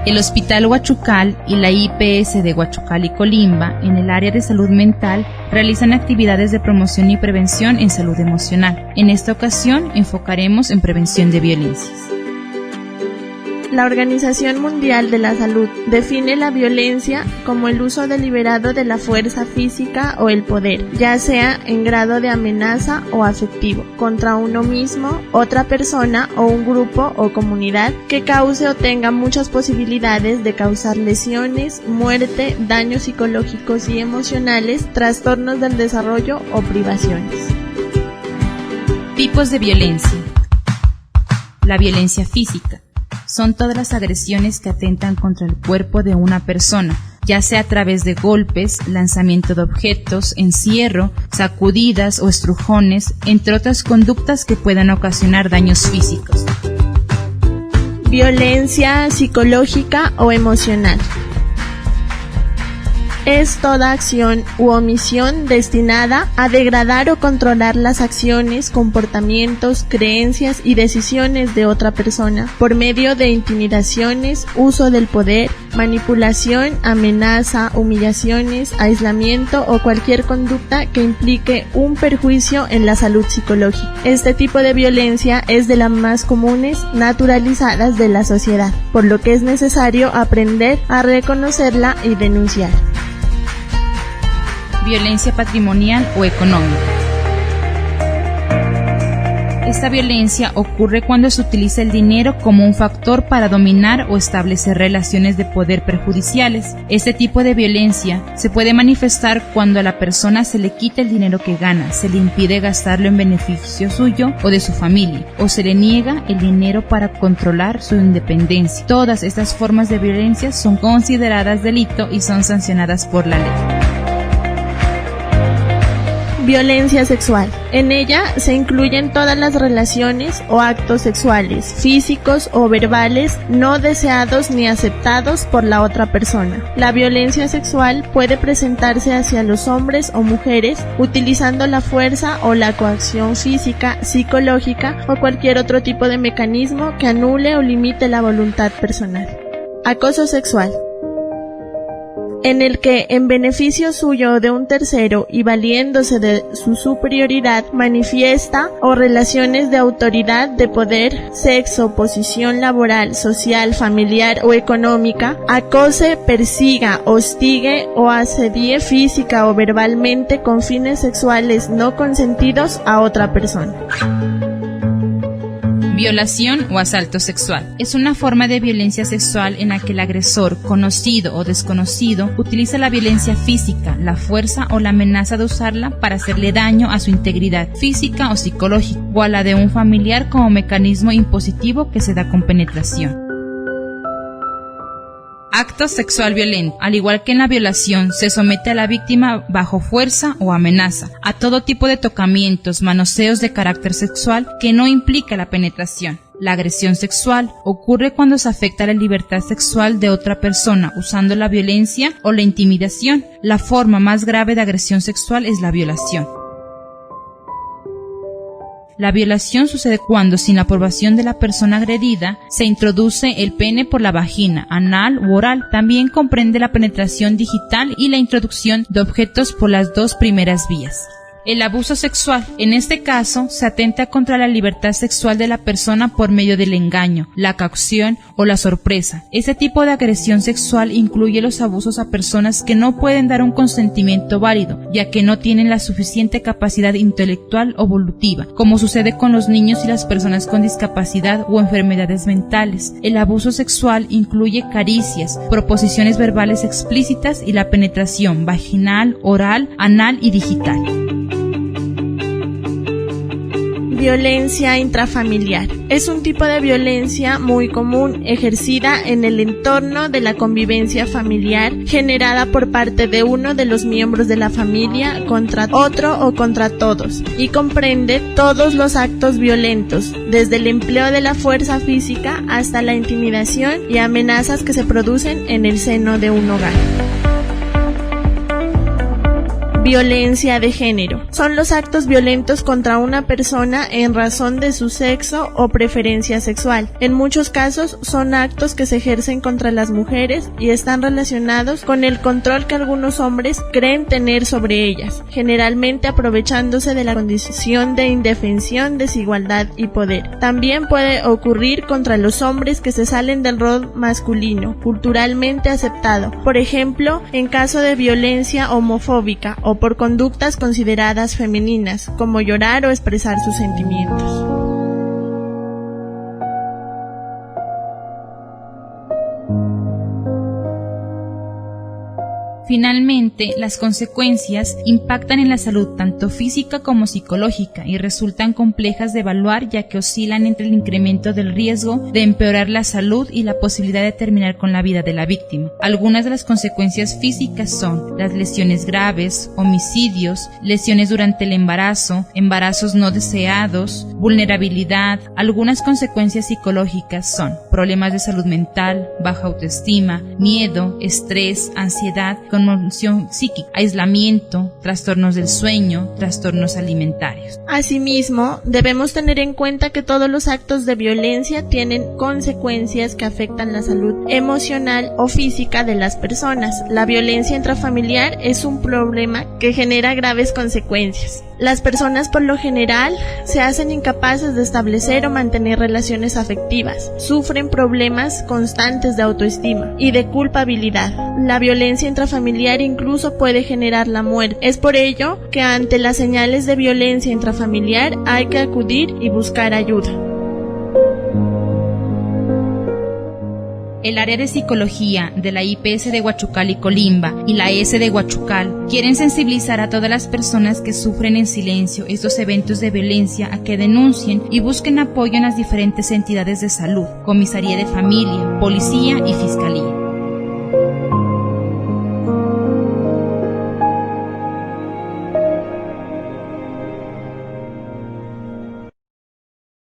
El Hospital Huachucal y la IPS de Huachucal y Colimba, en el área de salud mental, realizan actividades de promoción y prevención en salud emocional. En esta ocasión, enfocaremos en prevención de violencias. La Organización Mundial de la Salud define la violencia como el uso deliberado de la fuerza física o el poder, ya sea en grado de amenaza o afectivo, contra uno mismo, otra persona o un grupo o comunidad que cause o tenga muchas posibilidades de causar lesiones, muerte, daños psicológicos y emocionales, trastornos del desarrollo o privaciones. Tipos de violencia. La violencia física. Son todas las agresiones que atentan contra el cuerpo de una persona, ya sea a través de golpes, lanzamiento de objetos, encierro, sacudidas o estrujones, entre otras conductas que puedan ocasionar daños físicos. Violencia psicológica o emocional. Es toda acción u omisión destinada a degradar o controlar las acciones, comportamientos, creencias y decisiones de otra persona por medio de intimidaciones, uso del poder, manipulación, amenaza, humillaciones, aislamiento o cualquier conducta que implique un perjuicio en la salud psicológica. Este tipo de violencia es de las más comunes, naturalizadas de la sociedad, por lo que es necesario aprender a reconocerla y denunciar. Violencia patrimonial o económica. Esta violencia ocurre cuando se utiliza el dinero como un factor para dominar o establecer relaciones de poder perjudiciales. Este tipo de violencia se puede manifestar cuando a la persona se le quita el dinero que gana, se le impide gastarlo en beneficio suyo o de su familia, o se le niega el dinero para controlar su independencia. Todas estas formas de violencia son consideradas delito y son sancionadas por la ley. Violencia sexual. En ella se incluyen todas las relaciones o actos sexuales, físicos o verbales, no deseados ni aceptados por la otra persona. La violencia sexual puede presentarse hacia los hombres o mujeres utilizando la fuerza o la coacción física, psicológica o cualquier otro tipo de mecanismo que anule o limite la voluntad personal. Acoso sexual. En el que, en beneficio suyo o de un tercero y valiéndose de su superioridad, manifiesta o relaciones de autoridad, de poder, sexo, posición laboral, social, familiar o económica, acose, persiga, hostigue o asedie física o verbalmente con fines sexuales no consentidos a otra persona. Violación o asalto sexual. Es una forma de violencia sexual en la que el agresor, conocido o desconocido, utiliza la violencia física, la fuerza o la amenaza de usarla para hacerle daño a su integridad física o psicológica, o a la de un familiar como mecanismo impositivo que se da con penetración. Acto sexual violento. Al igual que en la violación, se somete a la víctima bajo fuerza o amenaza a todo tipo de tocamientos, manoseos de carácter sexual que no implica la penetración. La agresión sexual ocurre cuando se afecta la libertad sexual de otra persona usando la violencia o la intimidación. La forma más grave de agresión sexual es la violación. La violación sucede cuando, sin la aprobación de la persona agredida, se introduce el pene por la vagina, anal u oral. También comprende la penetración digital y la introducción de objetos por las dos primeras vías. El abuso sexual. En este caso, se atenta contra la libertad sexual de la persona por medio del engaño, la coacción o la sorpresa. Este tipo de agresión sexual incluye los abusos a personas que no pueden dar un consentimiento válido, ya que no tienen la suficiente capacidad intelectual o evolutiva, como sucede con los niños y las personas con discapacidad o enfermedades mentales. El abuso sexual incluye caricias, proposiciones verbales explícitas y la penetración vaginal, oral, anal y digital. Violencia intrafamiliar. Es un tipo de violencia muy común ejercida en el entorno de la convivencia familiar, generada por parte de uno de los miembros de la familia contra otro o contra todos, y comprende todos los actos violentos, desde el empleo de la fuerza física hasta la intimidación y amenazas que se producen en el seno de un hogar. Violencia de género. Son los actos violentos contra una persona en razón de su sexo o preferencia sexual. En muchos casos son actos que se ejercen contra las mujeres y están relacionados con el control que algunos hombres creen tener sobre ellas, generalmente aprovechándose de la condición de indefensión, desigualdad y poder. También puede ocurrir contra los hombres que se salen del rol masculino, culturalmente aceptado, por ejemplo, en caso de violencia homofóbica o por conductas consideradas femeninas, como llorar o expresar sus sentimientos. Finalmente, las consecuencias impactan en la salud tanto física como psicológica y resultan complejas de evaluar ya que oscilan entre el incremento del riesgo de empeorar la salud y la posibilidad de terminar con la vida de la víctima. Algunas de las consecuencias físicas son las lesiones graves, homicidios, lesiones durante el embarazo, embarazos no deseados, vulnerabilidad. Algunas consecuencias psicológicas son problemas de salud mental, baja autoestima, miedo, estrés, ansiedad, conmoción psíquica, aislamiento, trastornos del sueño, trastornos alimentarios. Asimismo, debemos tener en cuenta que todos los actos de violencia tienen consecuencias que afectan la salud emocional o física de las personas. La violencia intrafamiliar es un problema que genera graves consecuencias. Las personas por lo general se hacen incapaces de establecer o mantener relaciones afectivas, sufren problemas constantes de autoestima y de culpabilidad. La violencia intrafamiliar incluso puede generar la muerte. Es por ello que ante las señales de violencia intrafamiliar hay que acudir y buscar ayuda. El área de psicología de la IPS de Huachucal y Colimba y la ES de Huachucal quieren sensibilizar a todas las personas que sufren en silencio estos eventos de violencia a que denuncien y busquen apoyo en las diferentes entidades de salud, comisaría de familia, policía y fiscalía.